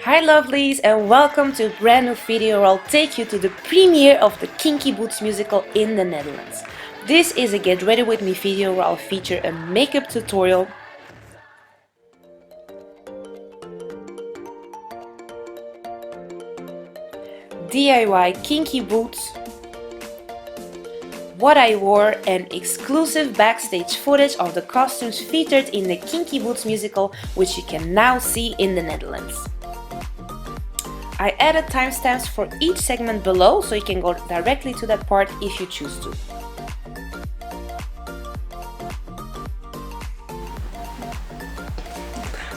Hi lovelies, and welcome to a brand new video where I'll take you to the premiere of the Kinky Boots musical in the Netherlands. This is a get ready with me video where I'll feature a makeup tutorial, DIY Kinky Boots, what I wore, and exclusive backstage footage of the costumes featured in the Kinky Boots musical, which you can now see in the Netherlands. I added timestamps for each segment below, so you can go directly to that part if you choose to.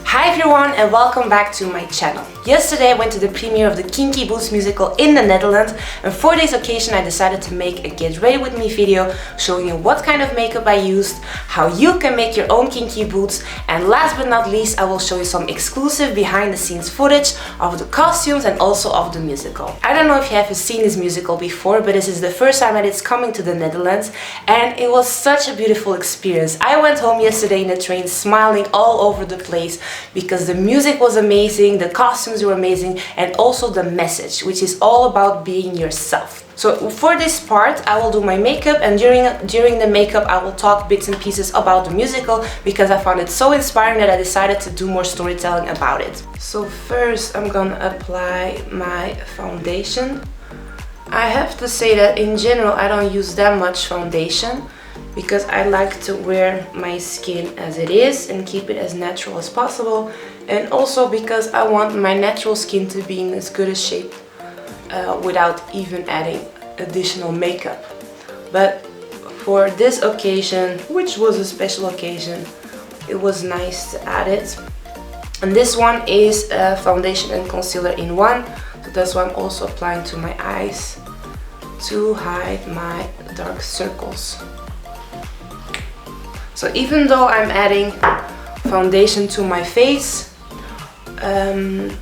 Hi everyone, and welcome back to my channel. Yesterday I went to the premiere of the Kinky Boots musical in the Netherlands, and for this occasion I decided to make a get ready with me video showing you what kind of makeup I used, how you can make your own kinky boots, and last but not least I will show you some exclusive behind the scenes footage of the costumes and also of the musical. I don't know if you have seen this musical before, but this is the first time that it's coming to the Netherlands, and it was such a beautiful experience. I went home yesterday in the train smiling all over the place because the music was amazing, the costumes were amazing, and also the message, which is all about being yourself. So for this part I will do my makeup, and during the makeup I will talk bits and pieces about the musical because I found it so inspiring that I decided to do more storytelling about it. So first I'm gonna apply my foundation. I have to say that in general I don't use that much foundation because I like to wear my skin as it is and keep it as natural as possible, and also because I want my natural skin to be in as good a shape without even adding additional makeup. But for this occasion, which was a special occasion, it was nice to add it. And this one is foundation and concealer in one, so that's why I'm also applying to my eyes to hide my dark circles. So even though I'm adding foundation to my face,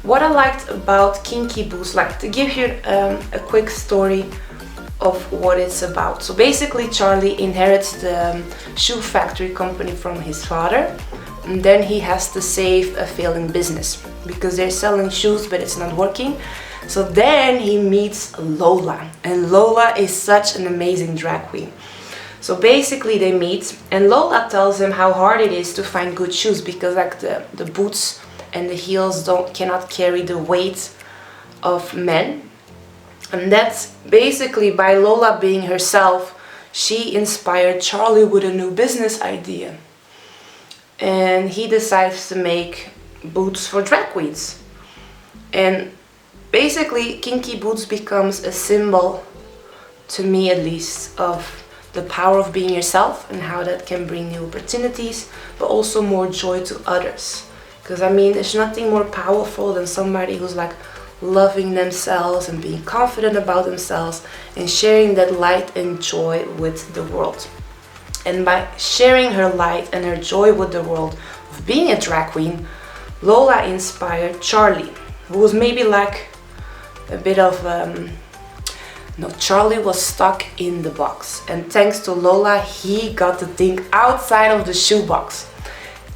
what I liked about Kinky Boots, like to give you a quick story of what it's about. So basically Charlie inherits the shoe factory company from his father, and then he has to save a failing business because they're selling shoes but it's not working. So then he meets Lola, and Lola is such an amazing drag queen. So basically they meet, and Lola tells him how hard it is to find good shoes because like the boots and the heels cannot carry the weight of men. And that's basically by Lola being herself, she inspired Charlie with a new business idea. And he decides to make boots for drag queens. And basically Kinky Boots becomes a symbol, to me at least, of the power of being yourself and how that can bring new opportunities, but also more joy to others. Because I mean, there's nothing more powerful than somebody who's like loving themselves and being confident about themselves and sharing that light and joy with the world. And by sharing her light and her joy with the world of being a drag queen, Lola inspired Charlie, who was maybe like a bit of no, Charlie was stuck in the box, and thanks to Lola he got to think outside of the shoebox.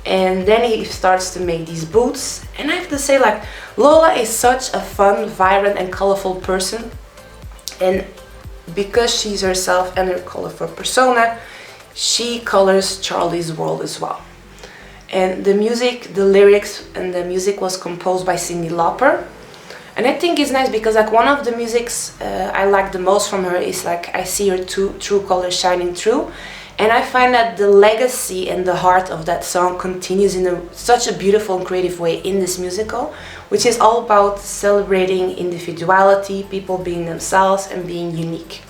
And then he starts to make these boots, and I have to say, like, Lola is such a fun, vibrant and colorful person, and because she's herself and her colorful persona, she colors Charlie's world as well. And the music, the lyrics and the music was composed by Cyndi Lauper. And I think it's nice because like one of the musics I like the most from her is like I see her true colors shining through, and I find that the legacy and the heart of that song continues in such a beautiful and creative way in this musical, which is all about celebrating individuality, people being themselves and being unique.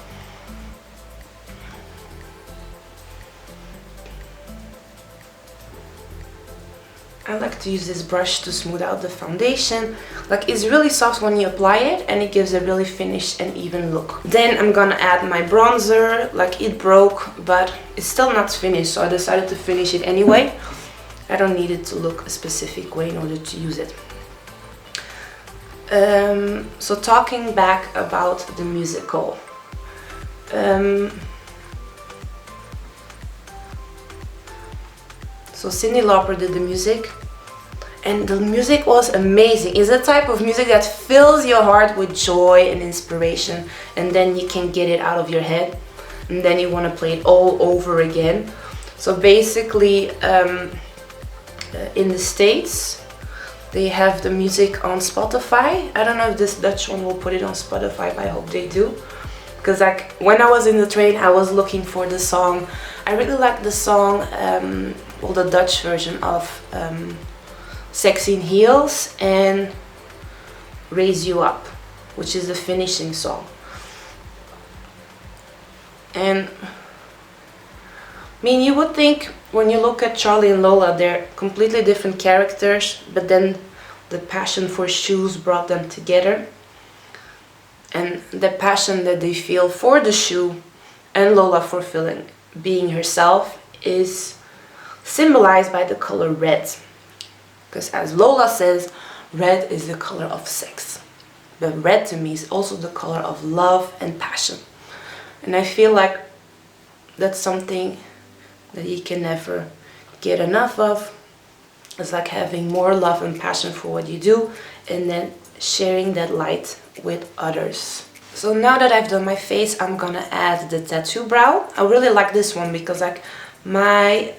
I like to use this brush to smooth out the foundation. Like, it's really soft when you apply it and it gives a really finished and even look. Then I'm gonna add my bronzer. Like, it broke but it's still not finished, so I decided to finish it anyway. I don't need it to look a specific way in order to use it. So talking back about the musical. So Cyndi Lauper did the music, and the music was amazing. It's the type of music that fills your heart with joy and inspiration, and then you can get it out of your head, and then you want to play it all over again. So basically, in the States, they have the music on Spotify. I don't know if this Dutch one will put it on Spotify, but I hope they do. Because like when I was in the train, I was looking for the song. I really like the song, well, the Dutch version of Sexy in Heels and Raise You Up, which is the finishing song. And I mean, you would think when you look at Charlie and Lola, they're completely different characters, but then the passion for shoes brought them together. And the passion that they feel for the shoe and Lola for being herself is symbolized by the color red. Because as Lola says, red is the color of sex. But red to me is also the color of love and passion. And I feel like that's something that you can never get enough of. It's like having more love and passion for what you do, and then sharing that light with others. So now that I've done my face, I'm gonna add the tattoo brow. I really like this one because like my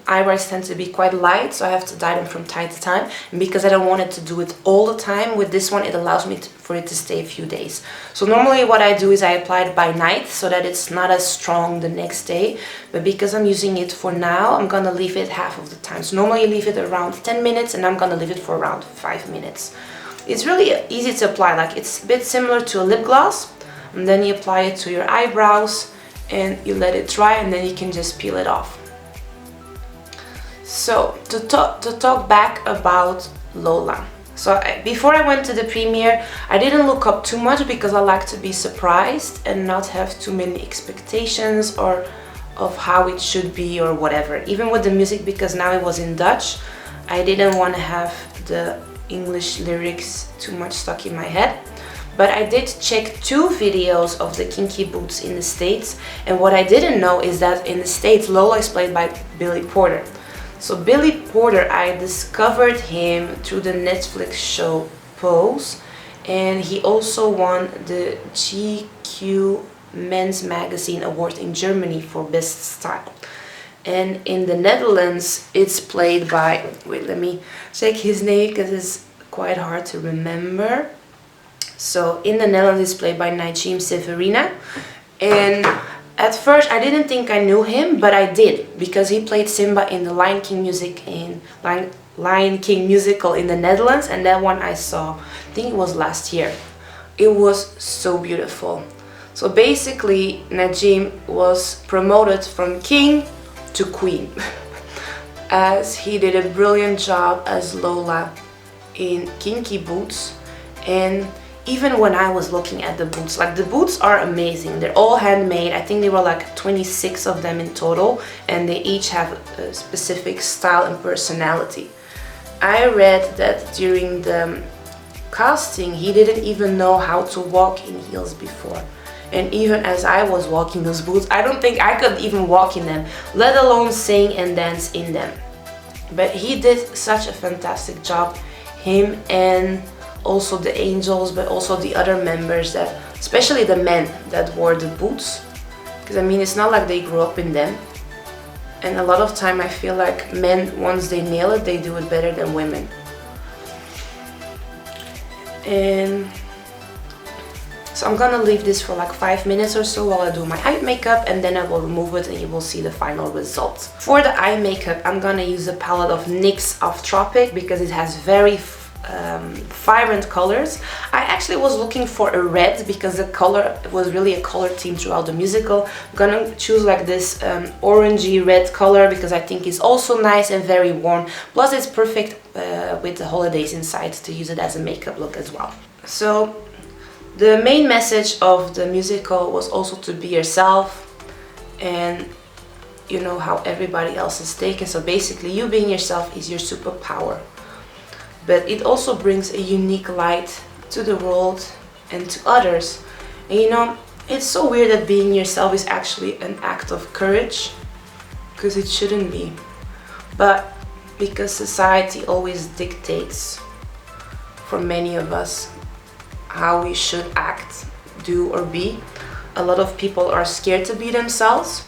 eyebrows tend to be quite light, so I have to dye them from time to time. And because I don't want it to do it all the time, with this one it allows me for it to stay a few days. So normally what I do is I apply it by night so that it's not as strong the next day. But because I'm using it for now, I'm gonna leave it half of the time. So normally I leave it around 10 minutes and I'm gonna leave it for around 5 minutes. It's really easy to apply, like it's a bit similar to a lip gloss. And then you apply it to your eyebrows and you let it dry, and then you can just peel it off. So to talk back about Lola. So before I went to the premiere, I didn't look up too much because I like to be surprised and not have too many expectations or of how it should be or whatever. Even with the music, because now it was in Dutch, I didn't want to have the English lyrics too much stuck in my head. But I did check 2 videos of the Kinky Boots in the States, and what I didn't know is that in the States Lola is played by Billy Porter. So Billy Porter, I discovered him through the Netflix show Pose, and he also won the GQ Men's Magazine Award in Germany for Best Style. And in the Netherlands it's played by, wait, let me check his name because it's quite hard to remember. So in the Netherlands it's played by Najim Severina, and at first I didn't think I knew him, but I did, because he played Simba in the Lion King musical in the Netherlands, and that one I saw, I think it was last year. It was so beautiful. So basically Najim was promoted from king to queen as he did a brilliant job as Lola in Kinky Boots. And even when I was looking at the boots, like the boots are amazing. They're all handmade. I think there were like 26 of them in total, and they each have a specific style and personality. I read that during the casting he didn't even know how to walk in heels before. And even as I was walking those boots, I don't think I could even walk in them, let alone sing and dance in them. But he did such a fantastic job, him and also the angels, but also the other members, that especially the men that wore the boots, because I mean it's not like they grew up in them, and a lot of time I feel like men, once they nail it, they do it better than women. And so I'm gonna leave this for like 5 minutes or so while I do my eye makeup, and then I will remove it and you will see the final result. For the eye makeup I'm gonna use the palette of NYX of Tropic because it has very vibrant colors. I actually was looking for a red because the color was really a color theme throughout the musical. I'm gonna choose like this orangey red color because I think it's also nice and very warm. Plus it's perfect with the holidays inside to use it as a makeup look as well. So the main message of the musical was also to be yourself, and you know how everybody else is taken. So basically you being yourself is your superpower. But it also brings a unique light to the world and to others. And you know, it's so weird that being yourself is actually an act of courage, because it shouldn't be. But because society always dictates for many of us how we should act, do or be. A lot of people are scared to be themselves,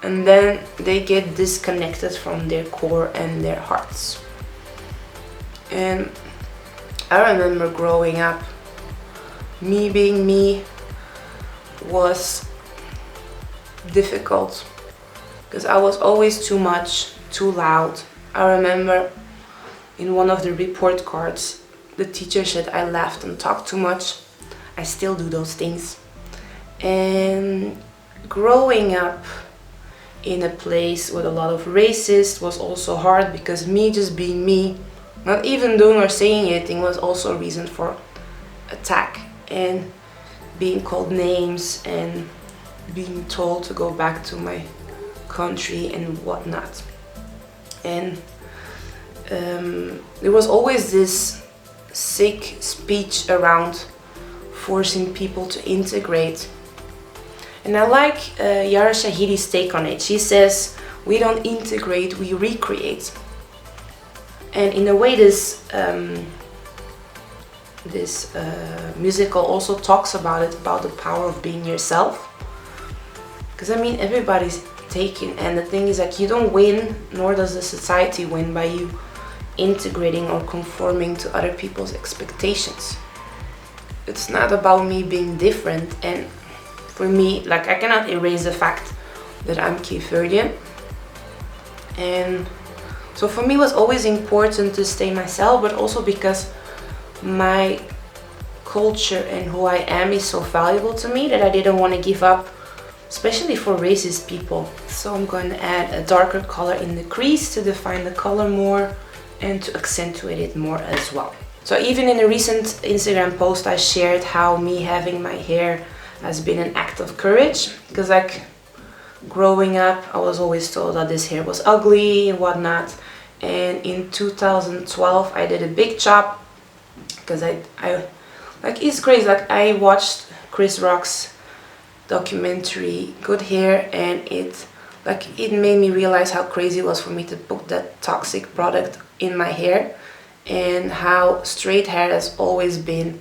and then they get disconnected from their core and their hearts. And I remember growing up, me being me was difficult because I was always too much, too loud. I remember in one of the report cards, the teacher said I laughed and talked too much. I still do those things. And growing up in a place with a lot of racists was also hard, because me just being me, not even doing or saying anything, was also a reason for attack and being called names and being told to go back to my country and whatnot. And there was always this sick speech around forcing people to integrate. And I like Yara Shahidi's take on it. She says, we don't integrate, we recreate. And in a way, this musical also talks about it, about the power of being yourself. Because I mean, everybody's taken, and the thing is, like, you don't win, nor does the society win by you integrating or conforming to other people's expectations. It's not about me being different, and for me, like, I cannot erase the fact that I'm Cape Verdean. And so for me it was always important to stay myself, but also because my culture and who I am is so valuable to me that I didn't want to give up, especially for racist people. So I'm going to add a darker color in the crease to define the color more and to accentuate it more as well. So even in a recent Instagram post, I shared how me having my hair has been an act of courage, because like growing up I was always told that this hair was ugly and whatnot. And in 2012 I did a big chop, because I like, it's crazy, like I watched Chris Rock's documentary Good Hair, and it made me realize how crazy it was for me to put that toxic product in my hair, and how straight hair has always been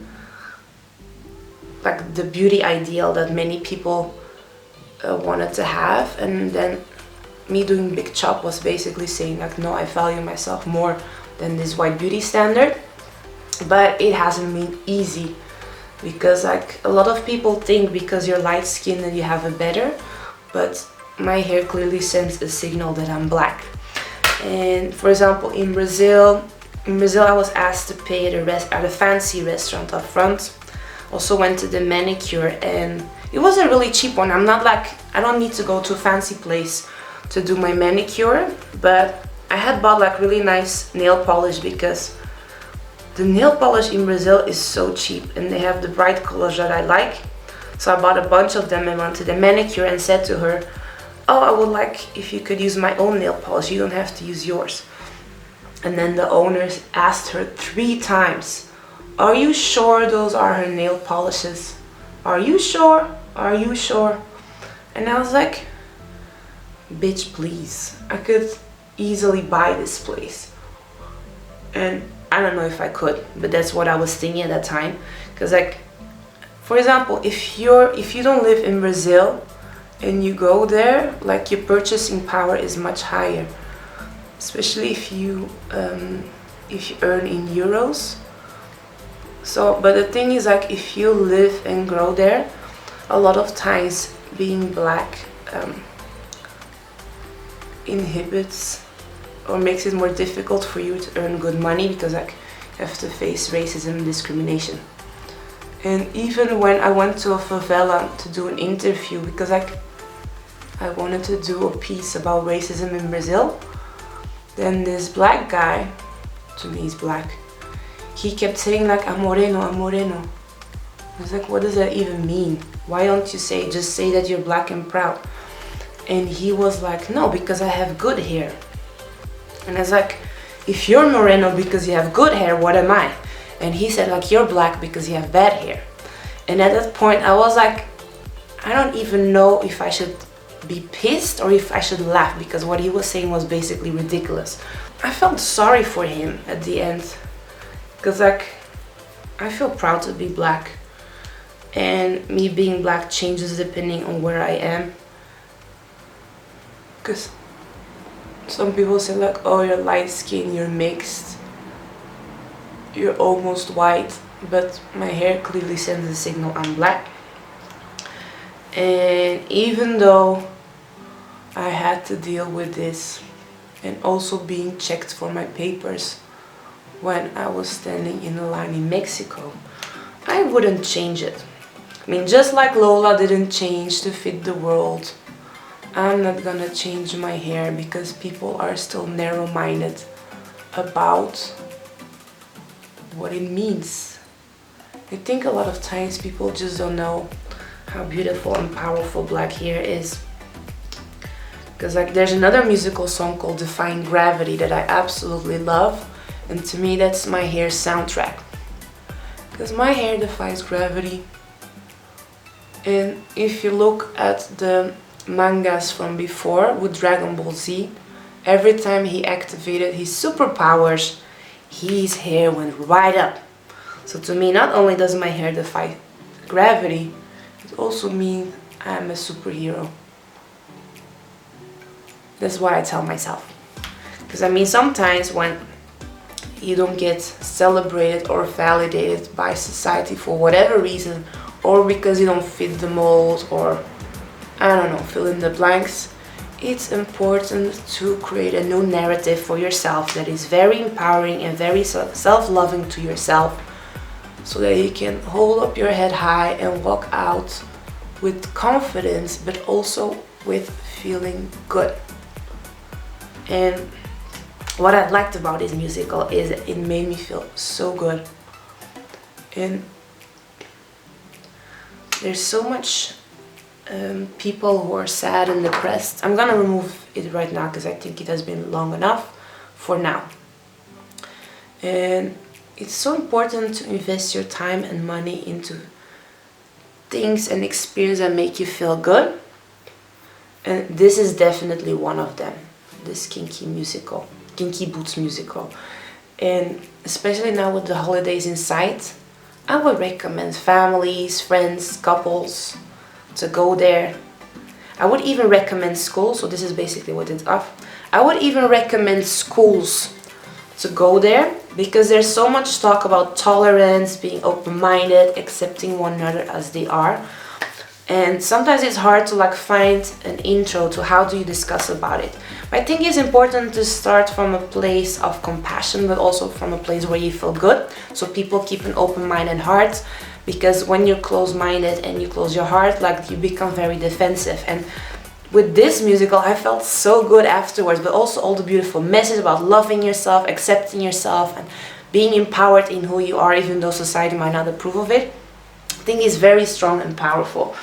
like the beauty ideal that many people wanted to have. And then me doing big chop was basically saying like, no, I value myself more than this white beauty standard. But it hasn't been easy, because like a lot of people think because you're light skinned that you have it better, but my hair clearly sends a signal that I'm black. And for example, in Brazil I was asked to pay at a fancy restaurant up front. Also went to the manicure, and it was a really cheap one. I don't need to go to a fancy place to do my manicure, but I had bought like really nice nail polish, because the nail polish in Brazil is so cheap and they have the bright colors that I like. So I bought a bunch of them and went to the manicure and said to her, oh, I would like if you could use my own nail polish, you don't have to use yours. And then the owners asked her 3 times, are you sure those are her nail polishes? Are you sure? Are you sure? And I was like, bitch, please. I could easily buy this place. And I don't know if I could, but that's what I was thinking at that time. Because like, for example, if you don't live in Brazil and you go there, like your purchasing power is much higher. Especially if you earn in euros. So, but the thing is, like, if you live and grow there, a lot of times being black inhibits or makes it more difficult for you to earn good money, because like you have to face racism and discrimination. And even when I went to a favela to do an interview, because like I wanted to do a piece about racism in Brazil, then this black guy, to me he's black, he kept saying like, I'm moreno, I'm moreno. I was like, what does that even mean? Why don't you just say that you're black and proud? And he was like, no, because I have good hair. And I was like, if you're moreno because you have good hair, what am I? And he said like, you're black because you have bad hair. And at that point I was like, I don't even know if I should be pissed or if I should laugh, because what he was saying was basically ridiculous. I felt sorry for him at the end, because like I feel proud to be black, and me being black changes depending on where I am, because some people say like, oh, you're light skin, you're mixed, you're almost white, but my hair clearly sends a signal I'm black. And even though I had to deal with this and also being checked for my papers when I was standing in a line in Mexico, I wouldn't change it. I mean, just like Lola didn't change to fit the world, I'm not gonna change my hair because people are still narrow-minded about what it means. I think a lot of times people just don't know how beautiful and powerful black hair is. Because like there's another musical song called Defying Gravity that I absolutely love, and to me that's my hair soundtrack. Because my hair defies gravity, and if you look at the mangas from before with Dragon Ball Z, every time he activated his superpowers, his hair went right up. So to me, not only does my hair defy gravity, it also means I'm a superhero. That's what I tell myself. Because I mean, sometimes when you don't get celebrated or validated by society for whatever reason, or because you don't fit the mold, or I don't know, fill in the blanks, it's important to create a new narrative for yourself that is very empowering and very self-loving to yourself, so that you can hold up your head high and walk out with confidence, but also with feeling good. And what I liked about this musical is that it made me feel so good. And there's so much people who are sad and depressed. I'm gonna remove it right now because I think it has been long enough for now. And it's so important to invest your time and money into things and experiences that make you feel good. And this is definitely one of them, this Kinky Boots musical. And especially now with the holidays in sight, I would recommend families, friends, couples to go there. I would even recommend schools, so this is basically what it's off. I would even recommend schools to go there, because there's so much talk about tolerance, being open-minded, accepting one another as they are. And sometimes it's hard to like find an intro to how do you discuss about it. But I think it's important to start from a place of compassion, but also from a place where you feel good, so people keep an open mind and heart. Because when you're close-minded and you close your heart, like you become very defensive. And with this musical, I felt so good afterwards, but also all the beautiful message about loving yourself, accepting yourself, and being empowered in who you are, even though society might not approve of it. I think it's very strong and powerful.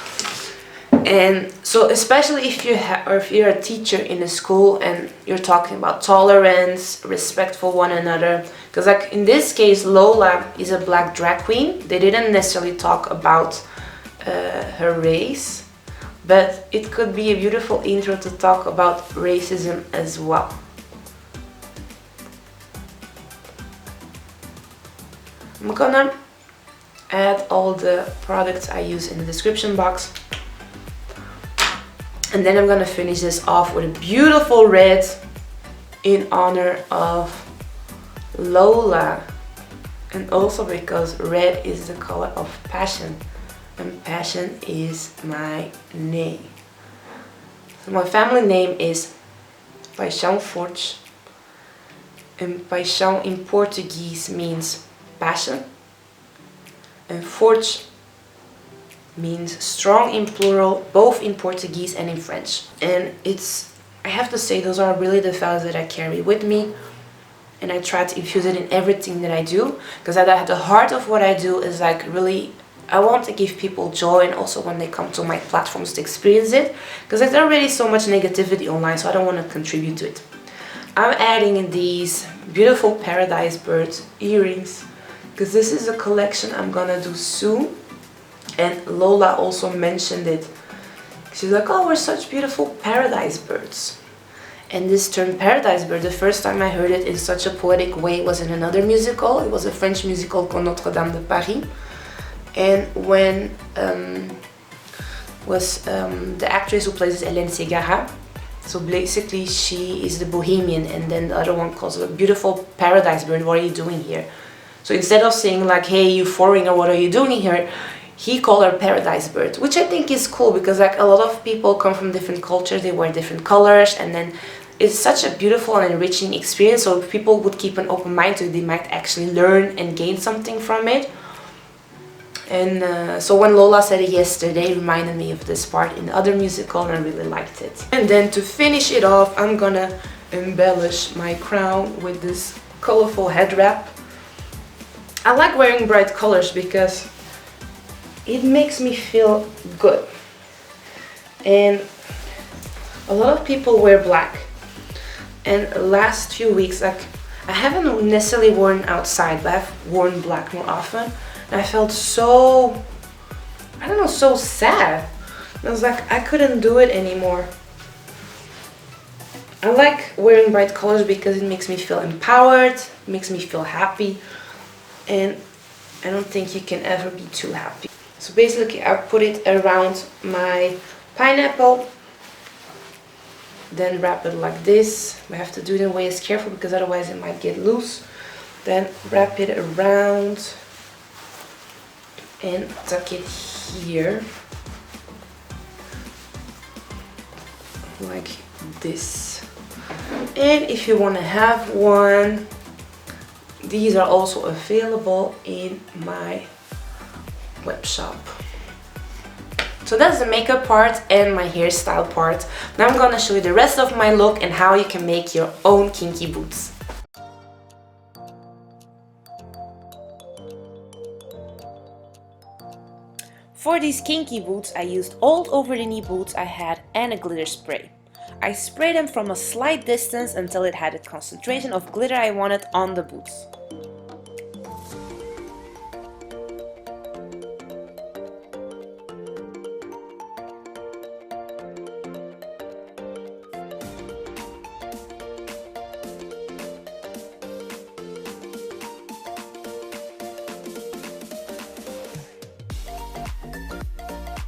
And so especially if you're a teacher in a school and you're talking about tolerance, respect for one another, because like in this case Lola is a black drag queen. They didn't necessarily talk about her race, but it could be a beautiful intro to talk about racism as well. I'm gonna add all the products I use in the description box. And then I'm gonna finish this off with a beautiful red in honor of Lola. And also because red is the color of passion. And passion is my name. So my family name is Paixão Forte. And Paixão in Portuguese means passion. And Forte means strong in plural, both in Portuguese and in French. And I have to say, those are really the values that I carry with me, and I try to infuse it in everything that I do, because at the heart of what I do is like really, I want to give people joy, and also when they come to my platforms to experience it, because there's already so much negativity online, so I don't want to contribute to it. I'm adding in these beautiful paradise bird earrings, because this is a collection I'm gonna do soon. And Lola also mentioned it. She's like, oh, we're such beautiful paradise birds. And this term paradise bird, the first time I heard it in such a poetic way was in another musical. It was a French musical called Notre Dame de Paris. And when the actress who plays Hélène Ségara, so basically she is the bohemian, and then the other one calls it a beautiful paradise bird, what are you doing here? So instead of saying like, hey, you foreigner, what are you doing here? He called her paradise bird, which I think is cool because like a lot of people come from different cultures, they wear different colors, and then it's such a beautiful and enriching experience. So if people would keep an open mind to it, they might actually learn and gain something from it. And so when Lola said it yesterday, it reminded me of this part in the other musical, and I really liked it. And then to finish it off, I'm gonna embellish my crown with this colorful head wrap. I like wearing bright colors because it makes me feel good. And a lot of people wear black. And the last few weeks, like, I haven't necessarily worn outside, but I've worn black more often. And I felt so, I don't know, so sad. I was like, I couldn't do it anymore. I like wearing bright colors because it makes me feel empowered, it makes me feel happy. And I don't think you can ever be too happy. So basically I put it around my pineapple, then wrap it like this. I have to do it in ways careful because otherwise it might get loose. Then wrap it around and tuck it here like this. And if you want to have one, these are also available in my web shop. So that's the makeup part and my hairstyle part. Now I'm gonna show you the rest of my look and how you can make your own kinky boots. For these kinky boots, I used old over-the-knee boots I had and a glitter spray. I sprayed them from a slight distance until it had a concentration of glitter I wanted on the boots.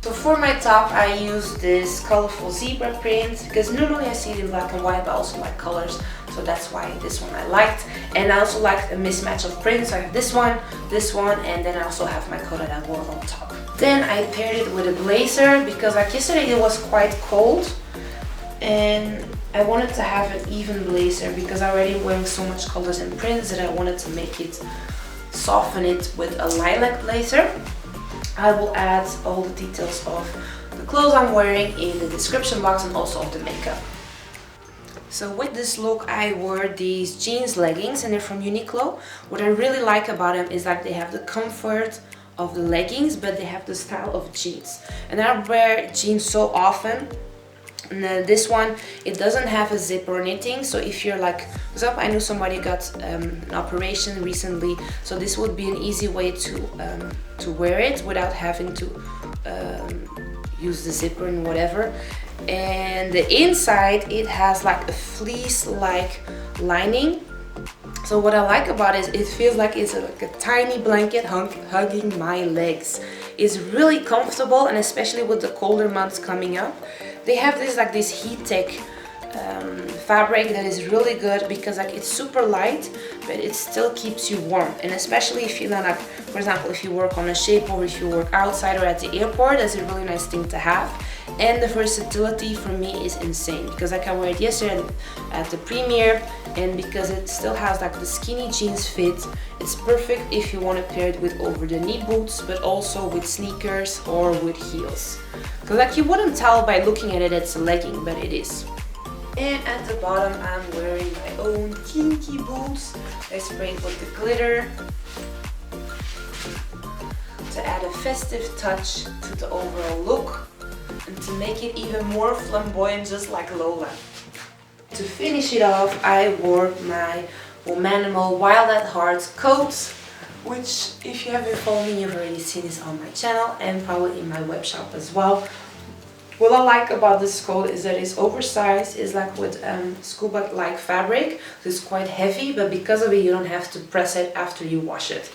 So for my top I use this colorful zebra print because normally I see it in black and white, but I also like colors, so that's why this one I liked. And I also liked a mismatch of prints, so I have this one, and then I also have my coat that I wore on top. Then I paired it with a blazer because like yesterday it was quite cold and I wanted to have an even blazer because I'm already wearing so much colors and prints that I wanted to make it, soften it with a lilac blazer. I will add all the details of the clothes I'm wearing in the description box and also of the makeup. So with this look I wore these jeans leggings and they're from Uniqlo. What I really like about them is like they have the comfort of the leggings but they have the style of jeans. And I wear jeans so often. And this one, it doesn't have a zip or anything, so if you're like, for example, I know somebody got an operation recently, so this would be an easy way to wear it without having to use the zipper and whatever. And the inside, it has like a fleece-like lining. So what I like about it is it feels like it's like a tiny blanket hugging my legs. It's really comfortable, and especially with the colder months coming up. They have this heat tech fabric that is really good because like it's super light but it still keeps you warm, and especially if you like, for example, if you work on a shape or if you work outside or at the airport, that's a really nice thing to have. And the versatility for me is insane because I can wear it yesterday at the premiere, and because it still has like the skinny jeans fit, it's perfect if you want to pair it with over-the-knee boots but also with sneakers or with heels. Because like you wouldn't tell by looking at it it's a legging, but it is. And at the bottom I'm wearing my own kinky boots. I sprayed with the glitter to add a festive touch to the overall look and to make it even more flamboyant, just like Lola. To finish it off, I wore my Womanimal Wild at Heart coat, which if you haven't followed me, you've already seen this on my channel and probably in my web shop as well. What I like about this coat is that it's oversized. It's like with scuba-like fabric, so it's quite heavy, but because of it you don't have to press it after you wash it.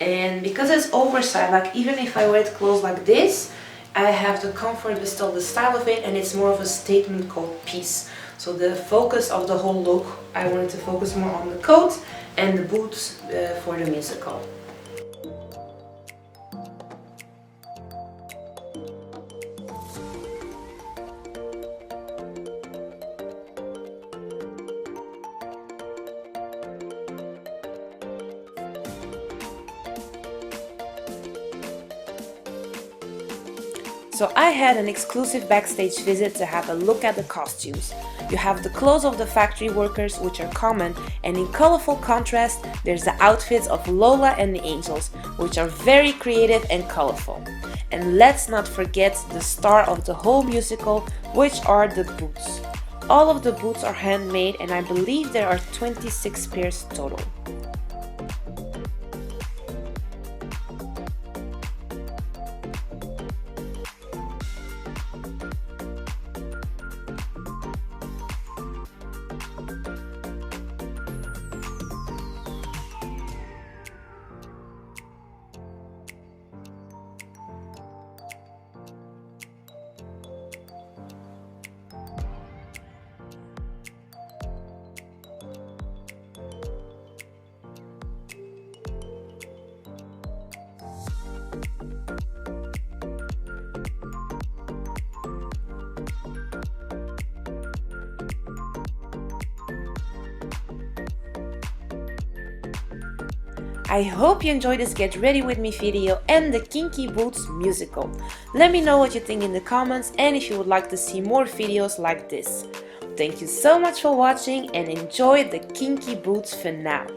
And because it's oversized, like even if I wear it clothes like this, I have the comfort but still the style of it, and it's more of a statement coat piece. So the focus of the whole look, I wanted to focus more on the coat and the boots for the musical. So I had an exclusive backstage visit to have a look at the costumes. You have the clothes of the factory workers, which are common, and in colorful contrast there's the outfits of Lola and the Angels, which are very creative and colorful. And let's not forget the star of the whole musical, which are the boots. All of the boots are handmade, and I believe there are 26 pairs total. I hope you enjoyed this Get Ready With Me video and the Kinky Boots musical. Let me know what you think in the comments and if you would like to see more videos like this. Thank you so much for watching and enjoy the Kinky Boots finale.